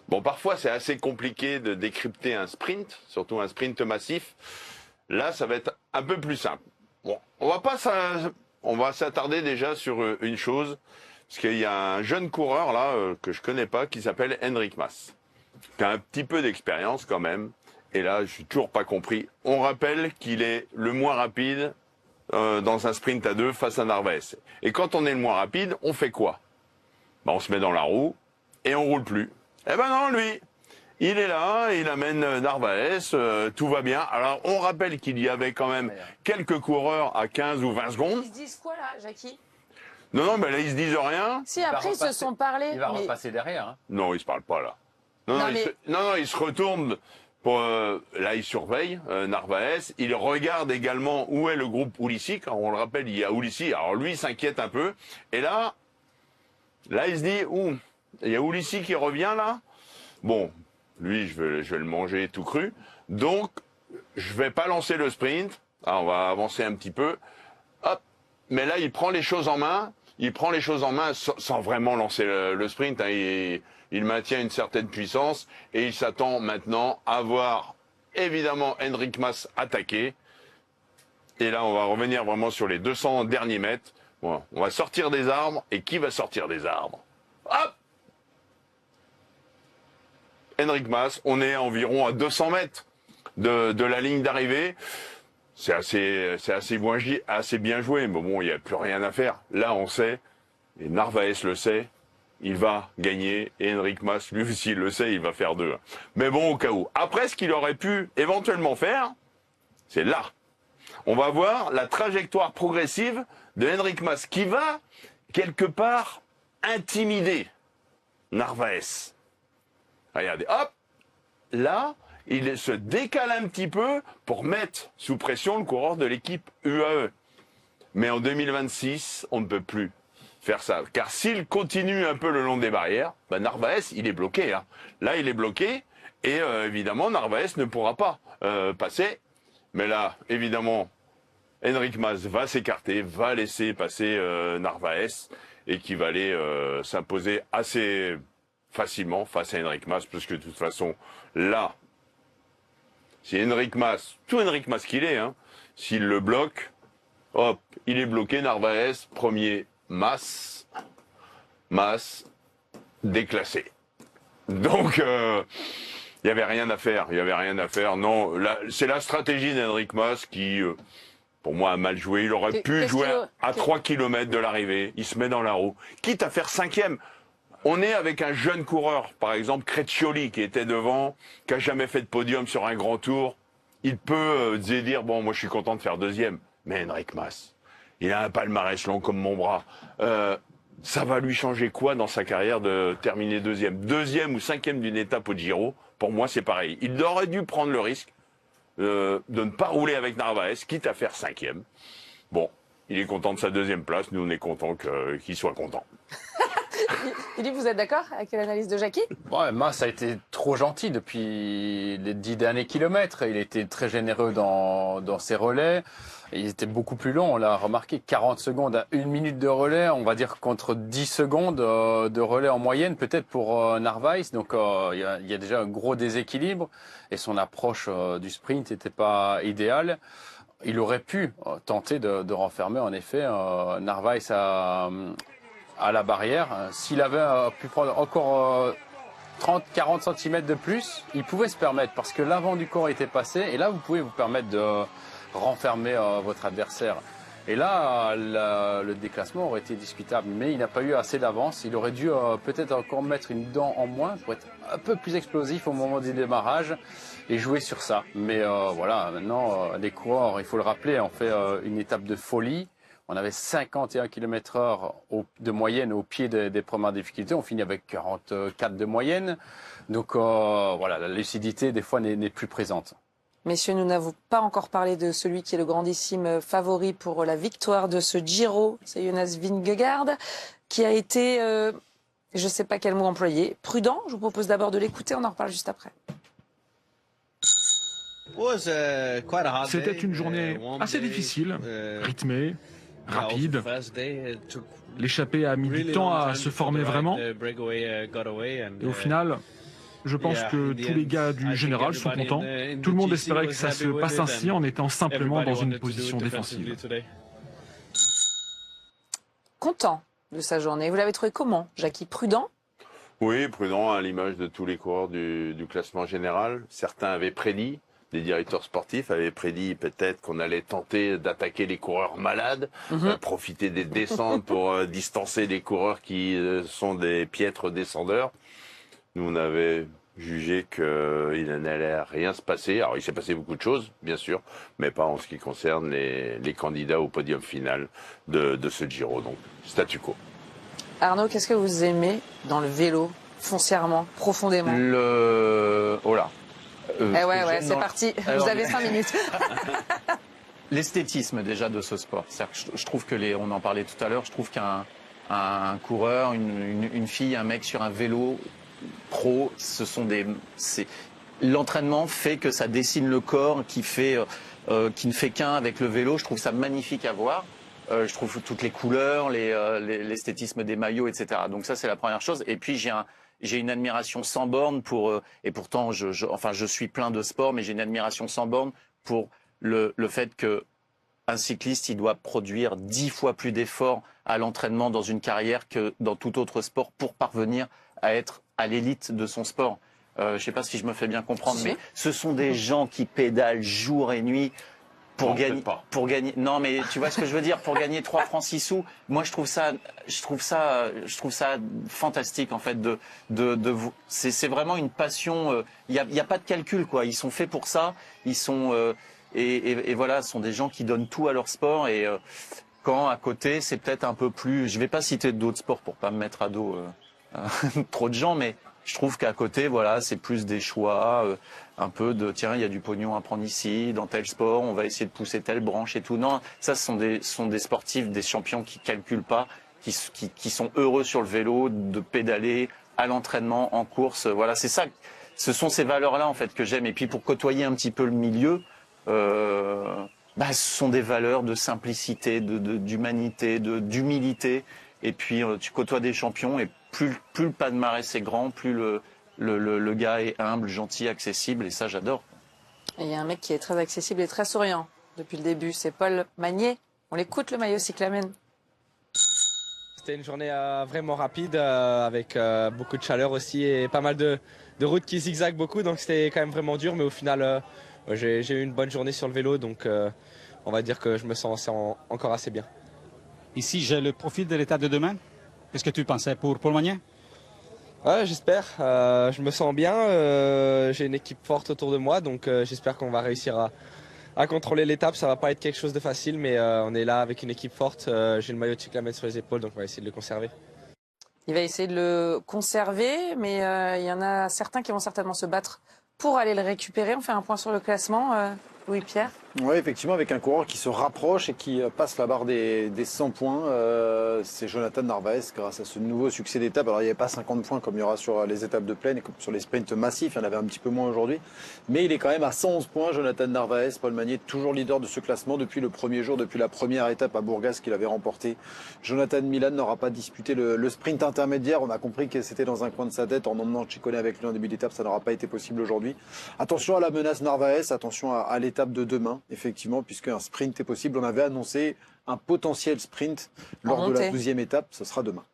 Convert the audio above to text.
Bon, parfois c'est assez compliqué de décrypter un sprint, surtout un sprint massif. Là, ça va être un peu plus simple. Bon, on va s'attarder déjà sur une chose, parce qu'il y a un jeune coureur là que je connais pas qui s'appelle Enric Mas, qui a un petit peu d'expérience quand même. Et là, je suis toujours pas compris. On rappelle qu'il est le moins rapide dans un sprint à deux face à Narvaez. Et quand on est le moins rapide, on fait quoi? Ben, on se met dans la roue et on roule plus. Eh ben non, lui, il est là, il amène Narvaez, tout va bien. Alors, on rappelle qu'il y avait quand même quelques coureurs à 15 ou 20 secondes. Ils se disent quoi là, Jackie? Non, mais là, ils se disent rien. Si, après, ils se sont parlé. Il va repasser derrière. Hein. Non, ils se parlent pas là. Non, ils se retournent. Là, il surveille Narvaez. Il regarde également où est le groupe Ulissi. Quand on le rappelle, il y a Ulissi. Alors lui, il s'inquiète un peu. Et là, il se dit, il y a Ulissi qui revient là. Bon, lui, je vais le manger tout cru. Donc, je vais pas lancer le sprint. Alors, on va avancer un petit peu. Hop. Mais là, il prend les choses en main. Il prend les choses en main sans vraiment lancer le sprint. Hein. Il maintient une certaine puissance et il s'attend maintenant à voir évidemment Enric Mas attaquer. Et là, on va revenir vraiment sur les 200 derniers mètres. Bon, on va sortir des arbres. Et qui va sortir des arbres? Hop! Enric Mas, on est environ à 200 mètres de la ligne d'arrivée. C'est assez bien joué, mais bon, il n'y a plus rien à faire. Là, on sait, et Narvaez le sait, il va gagner, et Enric Mas, lui aussi, il le sait, il va faire 2. Mais bon, au cas où. Après, ce qu'il aurait pu éventuellement faire, c'est là. On va voir la trajectoire progressive de Enric Mas, qui va, quelque part, intimider Narvaez. Regardez, hop, là, il se décale un petit peu pour mettre sous pression le coureur de l'équipe UAE. Mais en 2026, on ne peut plus faire ça. Car s'il continue un peu le long des barrières, ben Narvaez, il est bloqué. Hein. Là, il est bloqué et évidemment, Narvaez ne pourra pas passer. Mais là, évidemment, Enric Mas va s'écarter, va laisser passer Narvaez et qui va aller s'imposer assez facilement face à Enric Mas, parce que de toute façon, là, si Enric Mas, tout Enric Mas qu'il est, hein, s'il le bloque, hop, il est bloqué, Narvaez, premier, Mas, déclassé. Donc, il n'y avait rien à faire, non, c'est la stratégie d'Enric Mas qui, pour moi, a mal joué. Il aurait pu jouer à 3 km de l'arrivée, il se met dans la roue, quitte à faire 5e. On est avec un jeune coureur, par exemple Creccioli, qui était devant, qui a jamais fait de podium sur un grand tour. Il peut dire, bon, moi je suis content de faire 2e. Mais Enric Mas, il a un palmarès long comme mon bras. Ça va lui changer quoi dans sa carrière de terminer 2e? 2e ou 5e d'une étape au Giro, pour moi c'est pareil. Il aurait dû prendre le risque de ne pas rouler avec Narvaez, quitte à faire 5e. Bon, il est content de sa 2e place, nous on est content qu'il soit content. Philippe, vous êtes d'accord avec l'analyse de Jackie? Ouais, Mas a été trop gentil depuis les 10 derniers kilomètres. Il était très généreux dans ses relais. Il était beaucoup plus long, on l'a remarqué, 40 secondes à 1 minute de relais, on va dire contre 10 secondes de relais en moyenne, peut-être pour Narvaez. Donc il y a déjà un gros déséquilibre et son approche du sprint n'était pas idéale. Il aurait pu tenter de renfermer en effet Narvaez à la barrière. S'il avait pu prendre encore 30-40 cm de plus, il pouvait se permettre, parce que l'avant du corps était passé, et là vous pouvez vous permettre de renfermer votre adversaire. Et là, le déclassement aurait été discutable, mais il n'a pas eu assez d'avance. Il aurait dû peut-être encore mettre une dent en moins pour être un peu plus explosif au moment du démarrage et jouer sur ça. Mais voilà, maintenant, les coureurs, il faut le rappeler, on fait une étape de folie. On avait 51 km/h de moyenne au pied des premières difficultés. On finit avec 44 de moyenne. Donc voilà, la lucidité, des fois, n'est plus présente. Messieurs, nous n'avons pas encore parlé de celui qui est le grandissime favori pour la victoire de ce Giro. C'est Jonas Vingegaard, qui a été, je ne sais pas quel mot employer, prudent. Je vous propose d'abord de l'écouter, on en reparle juste après. C'était une journée assez difficile, rythmée, rapide. L'échappée a mis du temps à se former vraiment. Et au final, Je pense que tous les gars du général sont contents. Tout le monde espérait que ça se passe ainsi en étant simplement dans une position défensive. Content de sa journée. Vous l'avez trouvé comment, Jackie? Prudent? Oui, prudent à l'image de tous les coureurs du classement général. Certains avaient prédit, les directeurs sportifs avaient prédit peut-être qu'on allait tenter d'attaquer les coureurs malades, profiter des descentes pour distancer les coureurs qui sont des piètres descendeurs. Nous, on avait jugé qu'il n'allait rien se passer. Alors, il s'est passé beaucoup de choses, bien sûr, mais pas en ce qui concerne les candidats au podium final de ce Giro. Donc, statu quo. Arnaud, qu'est-ce que vous aimez dans le vélo, foncièrement, profondément? Oh là. Ouais, c'est parti. Vous avez 5 minutes. L'esthétisme déjà de ce sport. Je trouve que on en parlait tout à l'heure, je trouve qu'un coureur, une fille, un mec sur un vélo pro, l'entraînement fait que ça dessine le corps, qui ne fait qu'un avec le vélo. Je trouve ça magnifique à voir. Je trouve toutes les couleurs, l'esthétisme des maillots, etc. Donc ça, c'est la première chose. Et puis j'ai une admiration sans borne et pourtant je suis plein de sport, mais j'ai une admiration sans borne pour le fait que un cycliste, il doit produire 10 fois plus d'efforts à l'entraînement dans une carrière que dans tout autre sport pour parvenir à être à l'élite de son sport. Je sais pas si je me fais bien comprendre, mais ce sont des gens qui pédalent jour et nuit pour gagner. Non, mais tu vois ce que je veux dire, pour gagner 3 francs 6 sous. Moi, je trouve ça fantastique en fait c'est vraiment une passion. Il y a pas de calcul quoi. Ils sont faits pour ça. Ils sont et voilà, ce sont des gens qui donnent tout à leur sport et quand à côté, c'est peut-être un peu plus. Je vais pas citer d'autres sports pour pas me mettre à dos trop de gens, mais je trouve qu'à côté, voilà, c'est plus des choix, un peu de tiens, il y a du pognon à prendre ici, dans tel sport, on va essayer de pousser telle branche et tout. Non, ça, ce sont des sportifs, des champions qui calculent pas, qui sont heureux sur le vélo, de pédaler à l'entraînement, en course. Voilà, c'est ça. Ce sont ces valeurs-là en fait que j'aime. Et puis pour côtoyer un petit peu le milieu, ce sont des valeurs de simplicité, d'humanité, d'humilité. Et puis tu côtoies des champions et plus le palmarès est grand, plus le gars est humble, gentil, accessible, et ça j'adore. Il y a un mec qui est très accessible et très souriant depuis le début, c'est Paul Magnier. On l'écoute, le maillot cyclamen. C'était une journée vraiment rapide avec beaucoup de chaleur aussi et pas mal de routes qui zigzaguent beaucoup, donc c'était quand même vraiment dur, mais au final j'ai eu une bonne journée sur le vélo, donc on va dire que je me sens encore assez bien. Ici, j'ai le profil de l'étape de demain. Qu'est-ce que tu pensais pour Paul Magnier? Ouais, j'espère. Je me sens bien. J'ai une équipe forte autour de moi, donc j'espère qu'on va réussir à contrôler l'étape. Ça va pas être quelque chose de facile, mais on est là avec une équipe forte. J'ai le maillot de cyclamen sur les épaules, donc on va essayer de le conserver. Il va essayer de le conserver, mais il y en a certains qui vont certainement se battre pour aller le récupérer. On fait un point sur le classement. Louis-Pierre? Oui, effectivement, avec un coureur qui se rapproche et qui passe la barre des 100 points. C'est Jonathan Narvaez grâce à ce nouveau succès d'étape. Alors, il n'y avait pas 50 points comme il y aura sur les étapes de plaine et comme sur les sprints massifs. Il y en avait un petit peu moins aujourd'hui. Mais il est quand même à 111 points, Jonathan Narvaez. Paul Magnier, toujours leader de ce classement depuis le premier jour, depuis la première étape à Bourgas qu'il avait remporté. Jonathan Milan n'aura pas disputé le sprint intermédiaire. On a compris que c'était dans un coin de sa tête en emmenant Ciccone avec lui en début d'étape. Ça n'aura pas été possible aujourd'hui. Attention à la menace Narvaez, attention à l'étape de demain, effectivement, puisqu'un sprint est possible. On avait annoncé un potentiel sprint lors de la 12e étape. Ce sera demain.